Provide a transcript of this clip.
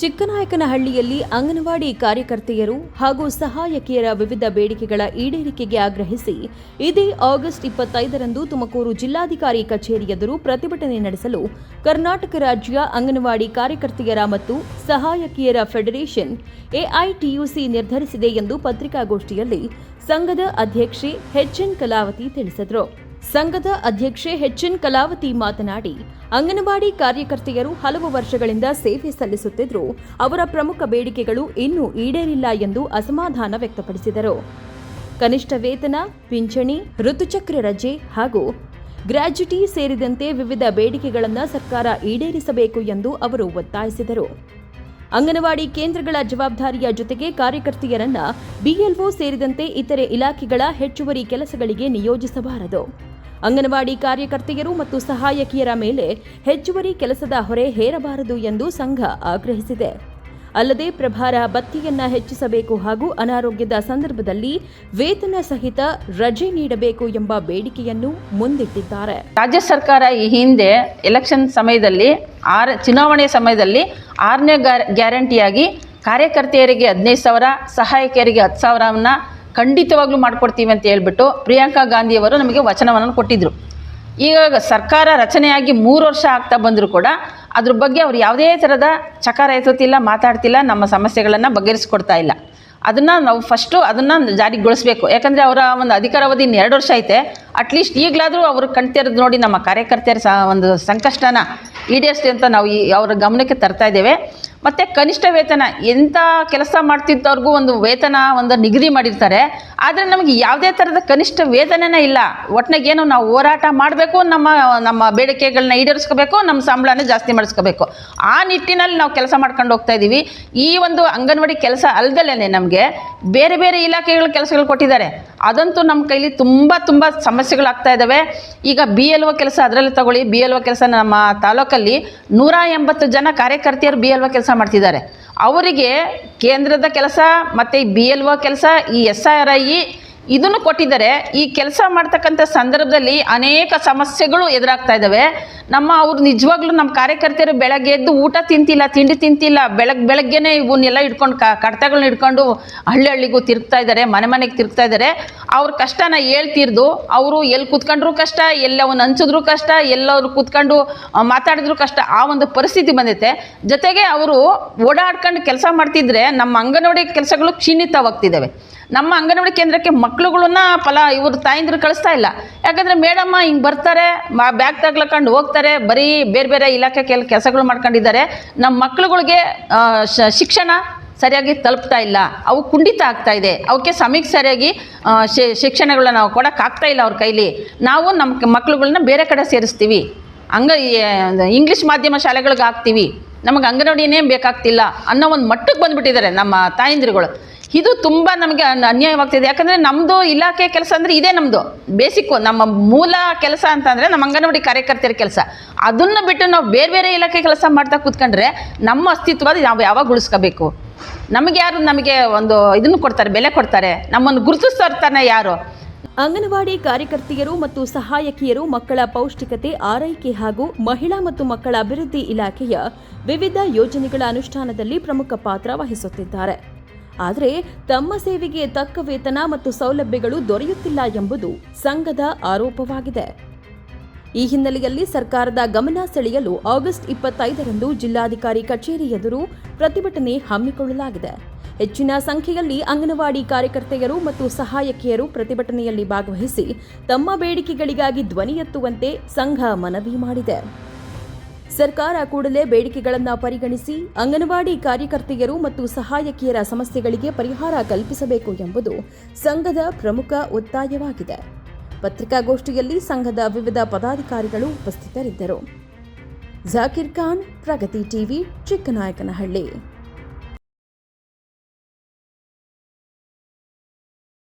ಚಿಕ್ಕನಾಯಕನಹಳ್ಳಿಯಲ್ಲಿ ಅಂಗನವಾಡಿ ಕಾರ್ಯಕರ್ತೆಯರು ಹಾಗೂ ಸಹಾಯಕಿಯರ ವಿವಿಧ ಬೇಡಿಕೆಗಳ ಈಡೇರಿಕೆಗೆ ಆಗ್ರಹಿಸಿ ಇದೇ ಆಗಸ್ಟ್ 25ರಂದು ತುಮಕೂರು ಜಿಲ್ಲಾಧಿಕಾರಿ ಕಚೇರಿ ಎದುರು ಪ್ರತಿಭಟನೆ ನಡೆಸಲು ಕರ್ನಾಟಕ ರಾಜ್ಯ ಅಂಗನವಾಡಿ ಕಾರ್ಯಕರ್ತೆಯರ ಮತ್ತು ಸಹಾಯಕಿಯರ ಫೆಡರೇಷನ್ ಎಐಟಿಯುಸಿ ನಿರ್ಧರಿಸಿದೆ ಎಂದು ಪತ್ರಿಕಾಗೋಷ್ಠಿಯಲ್ಲಿ ಸಂಘದ ಅಧ್ಯಕ್ಷೆ ಎಚ್ಎನ್ ಕಲಾವತಿ ತಿಳಿಸಿದರು. ಸಂಘದ ಅಧ್ಯಕ್ಷೆ ಎಚ್ಎನ್ ಕಲಾವತಿ ಮಾತನಾಡಿ, ಅಂಗನವಾಡಿ ಕಾರ್ಯಕರ್ತೆಯರು ಹಲವು ವರ್ಷಗಳಿಂದ ಸೇವೆ ಸಲ್ಲಿಸುತ್ತಿದ್ದರೂ ಅವರ ಪ್ರಮುಖ ಬೇಡಿಕೆಗಳು ಇನ್ನೂ ಈಡೇರಿಲ್ಲ ಎಂದು ಅಸಮಾಧಾನ ವ್ಯಕ್ತಪಡಿಸಿದರು. ಕನಿಷ್ಠ ವೇತನ, ಪಿಂಚಣಿ, ಋತುಚಕ್ರ ರಜೆ ಹಾಗೂ ಗ್ರ್ಯಾಚ್ಯುಟಿ ಸೇರಿದಂತೆ ವಿವಿಧ ಬೇಡಿಕೆಗಳನ್ನು ಸರ್ಕಾರ ಈಡೇರಿಸಬೇಕು ಎಂದು ಅವರು ಒತ್ತಾಯಿಸಿದರು. ಅಂಗನವಾಡಿ ಕೇಂದ್ರಗಳ ಜವಾಬ್ದಾರಿಯ ಜೊತೆಗೆ ಕಾರ್ಯಕರ್ತೆಯರನ್ನ ಬಿಎಲ್ಒ ಸೇರಿದಂತೆ ಇತರೆ ಇಲಾಖೆಗಳ ಹೆಚ್ಚುವರಿ ಕೆಲಸಗಳಿಗೆ ನಿಯೋಜಿಸಬಾರದು. ಅಂಗನವಾಡಿ ಕಾರ್ಯಕರ್ತೆಯರು ಮತ್ತು ಸಹಾಯಕಿಯರ ಮೇಲೆ ಹೆಚ್ಚುವರಿ ಕೆಲಸದ ಹೊರೆ ಹೇರಬಾರದು ಎಂದು ಸಂಘ ಆಗ್ರಹಿಸಿದೆ. ಅಲ್ಲದೆ ಪ್ರಭಾರ ಭತ್ಯೆಯನ್ನ ಹೆಚ್ಚಿಸಬೇಕು ಹಾಗೂ ಅನಾರೋಗ್ಯದ ಸಂದರ್ಭದಲ್ಲಿ ವೇತನ ಸಹಿತ ರಜೆ ನೀಡಬೇಕು ಎಂಬ ಬೇಡಿಕೆಯನ್ನು ಮುಂದಿಟ್ಟಿದ್ದಾರೆ. ರಾಜ್ಯ ಸರ್ಕಾರ ಈ ಹಿಂದೆ ಎಲೆಕ್ಷನ್ ಸಮಯದಲ್ಲಿ ಚುನಾವಣೆ ಸಮಯದಲ್ಲಿ 6ನೇ ಗ್ಯಾರಂಟಿಯಾಗಿ ಕಾರ್ಯಕರ್ತೆಯರಿಗೆ 15,000, ಸಹಾಯಕಿಯರಿಗೆ 10,000 ಖಂಡಿತವಾಗ್ಲೂ ಮಾಡಿಕೊಡ್ತೀವಿ ಅಂತ ಹೇಳ್ಬಿಟ್ಟು ಪ್ರಿಯಾಂಕಾ ಗಾಂಧಿಯವರು ನಮಗೆ ವಚನವನ್ನು ಕೊಟ್ಟಿದ್ದರು. ಈಗ ಸರ್ಕಾರ ರಚನೆಯಾಗಿ 3 ವರ್ಷ ಆಗ್ತಾ ಬಂದರೂ ಕೂಡ ಅದ್ರ ಬಗ್ಗೆ ಅವ್ರು ಯಾವುದೇ ಥರದ ಚಕಾರ ಎತ್ತುತ್ತಿಲ್ಲ, ಮಾತಾಡ್ತಿಲ್ಲ, ನಮ್ಮ ಸಮಸ್ಯೆಗಳನ್ನು ಬಗೆಹರಿಸ್ಕೊಡ್ತಾ ಇಲ್ಲ. ಅದನ್ನು ನಾವು ಫಸ್ಟು ಅದನ್ನು ಜಾರಿಗೊಳಿಸಬೇಕು. ಯಾಕಂದರೆ ಅವರ ಒಂದು ಅಧಿಕಾರಾವಧಿ 2 ವರ್ಷ ಐತೆ. ಅಟ್ಲೀಸ್ಟ್ ಈಗಲಾದರೂ ಅವರು ಕಣ್ತಿರೋದು ನೋಡಿ ನಮ್ಮ ಕಾರ್ಯಕರ್ತೆಯರ ಒಂದು ಸಂಕಷ್ಟನ ಈಡೇರಿಸಿ ಅಂತ ನಾವು ಅವರ ಗಮನಕ್ಕೆ ತರ್ತಾ ಇದ್ದೇವೆ. ಮತ್ತು ಕನಿಷ್ಠ ವೇತನ, ಎಂಥ ಕೆಲಸ ಮಾಡ್ತಿದ್ದವ್ರಿಗೂ ಒಂದು ವೇತನ ಒಂದು ನಿಗದಿ ಮಾಡಿರ್ತಾರೆ. ಆದರೆ ನಮಗೆ ಯಾವುದೇ ಥರದ ಕನಿಷ್ಠ ವೇತನನೇ ಇಲ್ಲ. ಒಟ್ಟಿನಾಗೇನು ನಾವು ಹೋರಾಟ ಮಾಡಬೇಕು, ನಮ್ಮ ಬೇಡಿಕೆಗಳನ್ನ ಈಡೇರಿಸ್ಕೋಬೇಕು, ನಮ್ಮ ಸಂಬಳನೇ ಜಾಸ್ತಿ ಮಾಡಿಸ್ಕೋಬೇಕು. ಆ ನಿಟ್ಟಿನಲ್ಲಿ ನಾವು ಕೆಲಸ ಮಾಡ್ಕೊಂಡು ಹೋಗ್ತಾ ಇದ್ದೀವಿ. ಈ ಒಂದು ಅಂಗನವಾಡಿ ಕೆಲಸ ಅಲ್ದಲೇ ನಮಗೆ ಬೇರೆ ಬೇರೆ ಇಲಾಖೆಗಳ ಕೆಲಸಗಳು ಕೊಟ್ಟಿದ್ದಾರೆ. ಅದಂತೂ ನಮ್ಮ ಕೈಲಿ ತುಂಬ ಸಮಸ್ಯೆಗಳಾಗ್ತಾ ಇದ್ದಾವೆ. ಈಗ BLO ಕೆಲಸ ಅದರಲ್ಲಿ ತಗೊಳ್ಳಿ. BLO ಕೆಲಸ ನಮ್ಮ ತಾಲೂಕಲ್ಲಿ 180 ಜನ ಕಾರ್ಯಕರ್ತೆಯರು BLO ಕೆಲಸ ಮಾಡ್ತಿದ್ದಾರೆ. ಅವರಿಗೆ ಕೇಂದ್ರದ ಕೆಲಸ ಮತ್ತು BLO ಕೆಲಸ, ಈ SRI ಇದನ್ನು ಕೊಟ್ಟಿದ್ದಾರೆ. ಈ ಕೆಲಸ ಮಾಡ್ತಕ್ಕಂಥ ಸಂದರ್ಭದಲ್ಲಿ ಅನೇಕ ಸಮಸ್ಯೆಗಳು ಎದುರಾಗ್ತಾ ಇದ್ದಾವೆ. ಅವ್ರು ನಿಜವಾಗ್ಲೂ ನಮ್ಮ ಕಾರ್ಯಕರ್ತೆಯರು ಬೆಳಗ್ಗೆ ಎದ್ದು ಊಟ ತಿಂತಿಲ್ಲ, ತಿಂಡಿ ತಿಂತಿಲ್ಲ. ಬೆಳಗ್ಗೆನೇ ಇವನ್ನೆಲ್ಲ ಹಿಡ್ಕೊಂಡು ಕಡತಗಳನ್ನ ಹಿಡ್ಕೊಂಡು ಹಳ್ಳಿಗೂ ತಿರುಗ್ತಾ ಇದ್ದಾರೆ, ಮನೆಗೆ ತಿರುಗ್ತಾ ಇದ್ದಾರೆ. ಅವ್ರ ಕಷ್ಟನ ಹೇಳ್ತಿರ್ದು ಅವರು ಎಲ್ಲಿ ಕೂತ್ಕೊಂಡ್ರೂ ಕಷ್ಟ, ಎಲ್ಲವನ್ನು ಹಂಚಿದ್ರು ಕಷ್ಟ, ಎಲ್ಲವರು ಕೂತ್ಕೊಂಡು ಮಾತಾಡಿದ್ರು ಕಷ್ಟ. ಆ ಒಂದು ಪರಿಸ್ಥಿತಿ ಬಂದೈತೆ. ಜೊತೆಗೆ ಅವರು ಓಡಾಡ್ಕೊಂಡು ಕೆಲಸ ಮಾಡ್ತಿದ್ರೆ ನಮ್ಮ ಅಂಗನವಾಡಿ ಕೆಲಸಗಳು ಕ್ಷೀಣಿತವಾಗ್ತಿದ್ದಾವೆ. ನಮ್ಮ ಅಂಗನವಾಡಿ ಕೇಂದ್ರಕ್ಕೆ ಮಕ್ಳುಗಳನ್ನ ಇವರು ತಾಯಂದಿರು ಕಳಿಸ್ತಾ ಇಲ್ಲ. ಯಾಕಂದರೆ ಮೇಡಮ್ಮ ಹಿಂಗೆ ಬರ್ತಾರೆ, ಬ್ಯಾಗ್ ತಗ್ಲಕೊಂಡು ಹೋಗ್ತಾರೆ, ಬರೀ ಬೇರೆ ಬೇರೆ ಇಲಾಖೆ ಕೆಲಸಗಳು ಮಾಡ್ಕೊಂಡಿದ್ದಾರೆ. ನಮ್ಮ ಮಕ್ಳುಗಳಿಗೆ ಶಿಕ್ಷಣ ಸರಿಯಾಗಿ ತಲುಪ್ತಾ ಇಲ್ಲ. ಅವು ಕುಂಠಿತ ಆಗ್ತಾ ಇದೆ. ಅವಕ್ಕೆ ಸಮಯಕ್ಕೆ ಸರಿಯಾಗಿ ಶಿಕ್ಷಣಗಳನ್ನ ನಾವು ಕೊಡೋಕ್ಕಾಗ್ತಾ ಇಲ್ಲ ಅವ್ರ ಕೈಲಿ. ನಾವು ನಮ್ಮ ಮಕ್ಳುಗಳನ್ನ ಬೇರೆ ಕಡೆ ಸೇರಿಸ್ತೀವಿ, ಇಂಗ್ಲೀಷ್ ಮಾಧ್ಯಮ ಶಾಲೆಗಳಿಗೆ ಹಾಕ್ತೀವಿ, ನಮಗೆ ಅಂಗನವಾಡಿನೇ ಬೇಕಾಗ್ತಿಲ್ಲ ಅನ್ನೋ ಒಂದು ಮಟ್ಟಕ್ಕೆ ಬಂದುಬಿಟ್ಟಿದ್ದಾರೆ ನಮ್ಮ ತಾಯಂದಿರುಗಳು. ಇದು ತುಂಬ ನಮಗೆ ಅನ್ಯಾಯವಾಗ್ತಿದೆ. ಯಾಕಂದರೆ ನಮ್ಮದು ಇಲಾಖೆ ಕೆಲಸ ಅಂದರೆ ಇದೇ ನಮ್ಮದು ಬೇಸಿಕ್ಕು. ನಮ್ಮ ಮೂಲ ಕೆಲಸ ಅಂತಂದರೆ ನಮ್ಮ ಅಂಗನವಾಡಿ ಕಾರ್ಯಕರ್ತೆಯರ ಕೆಲಸ. ಅದನ್ನು ಬಿಟ್ಟು ನಾವು ಬೇರೆ ಬೇರೆ ಇಲಾಖೆ ಕೆಲಸ ಮಾಡ್ತಾ ಕೂತ್ಕೊಂಡ್ರೆ ನಮ್ಮ ಅಸ್ತಿತ್ವ ನಾವು ಯಾವಾಗ ಉಳಿಸ್ಕೋಬೇಕು? ನಮಗೆ ಒಂದು ಇದನ್ನು ಕೊಡ್ತಾರೆ, ಬೆಲೆ ಕೊಡ್ತಾರೆ, ನಮ್ಮನ್ನು ಗುರುತಿಸ್ತಾನೆ ಯಾರು? ಅಂಗನವಾಡಿ ಕಾರ್ಯಕರ್ತೆಯರು ಮತ್ತು ಸಹಾಯಕಿಯರು ಮಕ್ಕಳ ಪೌಷ್ಟಿಕತೆ, ಆರೈಕೆ ಹಾಗೂ ಮಹಿಳಾ ಮತ್ತು ಮಕ್ಕಳ ಅಭಿವೃದ್ಧಿ ಇಲಾಖೆಯ ವಿವಿಧ ಯೋಜನೆಗಳ ಅನುಷ್ಠಾನದಲ್ಲಿ ಪ್ರಮುಖ ಪಾತ್ರ ವಹಿಸುತ್ತಿದ್ದಾರೆ. ಆದರೆ ತಮ್ಮ ಸೇವೆಗೆ ತಕ್ಕ ವೇತನ ಮತ್ತು ಸೌಲಭ್ಯಗಳು ದೊರೆಯುತ್ತಿಲ್ಲ ಎಂಬುದು ಸಂಘದ ಆರೋಪವಾಗಿದೆ. ಈ ಹಿನ್ನೆಲೆಯಲ್ಲಿ ಸರ್ಕಾರದ ಗಮನ ಸೆಳೆಯಲು ಆಗಸ್ಟ್ 25ರಂದು ಜಿಲ್ಲಾಧಿಕಾರಿ ಕಚೇರಿ ಎದುರು ಪ್ರತಿಭಟನೆ ಹಮ್ಮಿಕೊಳ್ಳಲಾಗಿದೆ. ಹೆಚ್ಚಿನ ಸಂಖ್ಯೆಯಲ್ಲಿ ಅಂಗನವಾಡಿ ಕಾರ್ಯಕರ್ತೆಯರು ಮತ್ತು ಸಹಾಯಕಿಯರು ಪ್ರತಿಭಟನೆಯಲ್ಲಿ ಭಾಗವಹಿಸಿ ತಮ್ಮ ಬೇಡಿಕೆಗಳಿಗಾಗಿ ಧ್ವನಿ ಎತ್ತುವಂತೆ ಸಂಘ ಮನವಿ ಮಾಡಿದೆ. ಸರ್ಕಾರ ಕೂಡಲೇ ಬೇಡಿಕೆಗಳನ್ನು ಪರಿಗಣಿಸಿ ಅಂಗನವಾಡಿ ಕಾರ್ಯಕರ್ತೆಯರು ಮತ್ತು ಸಹಾಯಕಿಯರ ಸಮಸ್ಯೆಗಳಿಗೆ ಪರಿಹಾರ ಕಲ್ಪಿಸಬೇಕು ಎಂಬುದು ಸಂಘದ ಪ್ರಮುಖ ಒತ್ತಾಯವಾಗಿದೆ. ಪತ್ರಿಕಾಗೋಷ್ಠಿಯಲ್ಲಿ ಸಂಘದ ವಿವಿಧ ಪದಾಧಿಕಾರಿಗಳು ಉಪಸ್ಥಿತರಿದ್ದರು. ಜಾಕಿರ್ ಖಾನ್, ಪ್ರಗತಿ ಟಿವಿ, ಚಿಕ್ಕನಾಯಕನಹಳ್ಳಿ.